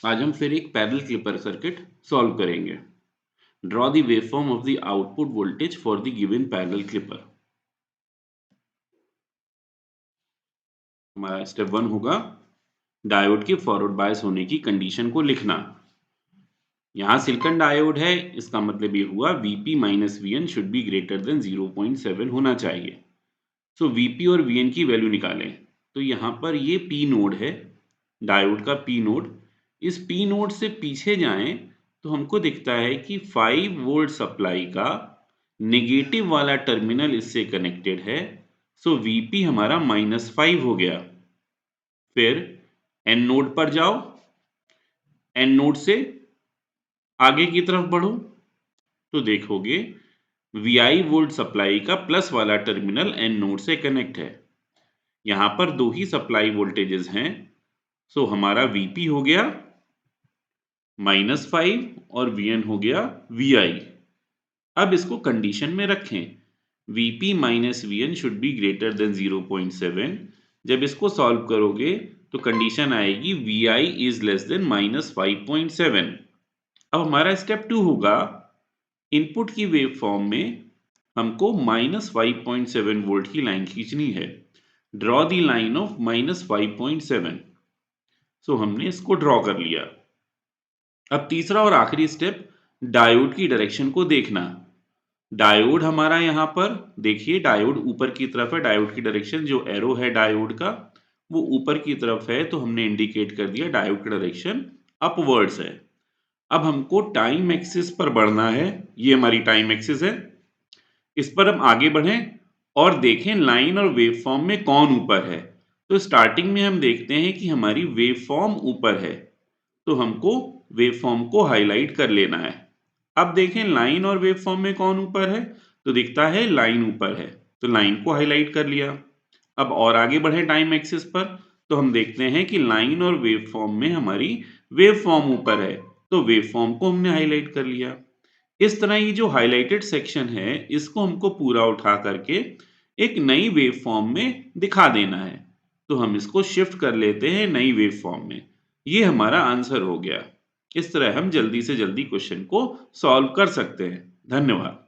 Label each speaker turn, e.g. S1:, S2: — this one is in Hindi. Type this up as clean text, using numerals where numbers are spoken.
S1: आज हम फिर एक पैरेलल क्लिपर सर्किट सॉल्व करेंगे। Draw the waveform of the output voltage for the given parallel clipper. हमारा स्टेप 1 होगा डायोड के फॉरवर्ड बायस होने की कंडीशन को लिखना। यहाँ सिलिकॉन डायोड है, इसका मतलब ये हुआ Vp minus Vn should be greater than 0.7 होना चाहिए। सो Vp और Vn की वैल्यू निकालें। तो यहाँ पर ये P नोड है, डायोड का P नोड। इस P नोड से पीछे जाएं तो हमको दिखता है कि 5 वोल्ट सप्लाई का नेगेटिव वाला टर्मिनल इससे कनेक्टेड है। सो Vp हमारा -5 हो गया। फिर N नोड पर जाओ, N नोड से आगे की तरफ बढ़ो तो देखोगे Vi वोल्ट सप्लाई का प्लस वाला टर्मिनल N नोड से कनेक्ट है। यहाँ पर दो ही सप्लाई वोल्टेजेस हैं, सो हमारा Vp हो गया -5 और Vn हो गया Vi। अब इसको कंडीशन में रखें, Vp minus Vn should be greater than 0.7। जब इसको सॉल्व करोगे तो कंडीशन आएगी Vi इज लेस देन -5.7। अब हमारा स्टेप 2 होगा, इनपुट की वेव फॉर्म में हमको -5.7 वोल्ट की लाइन खींचनी है। Draw the line of -5.7। सो हमने इसको ड्रॉ कर लिया। अब तीसरा और आखिरी स्टेप, डायोड की डायरेक्शन को देखना। डायोड हमारा यहाँ पर देखिए, डायोड ऊपर की तरफ है। डायोड की डायरेक्शन जो एरो है डायोड का वो ऊपर की तरफ है, तो हमने इंडिकेट कर दिया डायोड का डायरेक्शन अपवर्ड्स है। अब हमको टाइम एक्सिस पर बढ़ना है, ये हमारी टाइम एक्सिस है। इस पर हम आगे बढ़ें और देखें लाइन और वेवफॉर्म में कौन ऊपर है। तो स्टार्टिंग में हम देखते हैं कि हमारी वेवफॉर्म ऊपर है, तो हमको वेवफॉर्म को हाईलाइट कर लेना है। अब देखें लाइन और वेवफॉर्म में कौन ऊपर है, तो दिखता है लाइन ऊपर है, तो लाइन को हाईलाइट कर लिया। अब और आगे बढ़े टाइम एक्सिस पर, तो हम देखते हैं कि लाइन और वेवफॉर्म में हमारी वेवफॉर्म ऊपर है, तो वेवफॉर्म को हमने हाईलाइट कर लिया। इस तरह ये जो हाइलाइटेड सेक्शन है इसको हमको पूरा उठा करके एक नई वेवफॉर्म में दिखा देना है। तो हम इसको शिफ्ट कर लेते हैं नई वेवफॉर्म में। ये हमारा आंसर हो गया। इस तरह हम जल्दी से जल्दी क्वेश्चन को सॉल्व कर सकते हैं। धन्यवाद।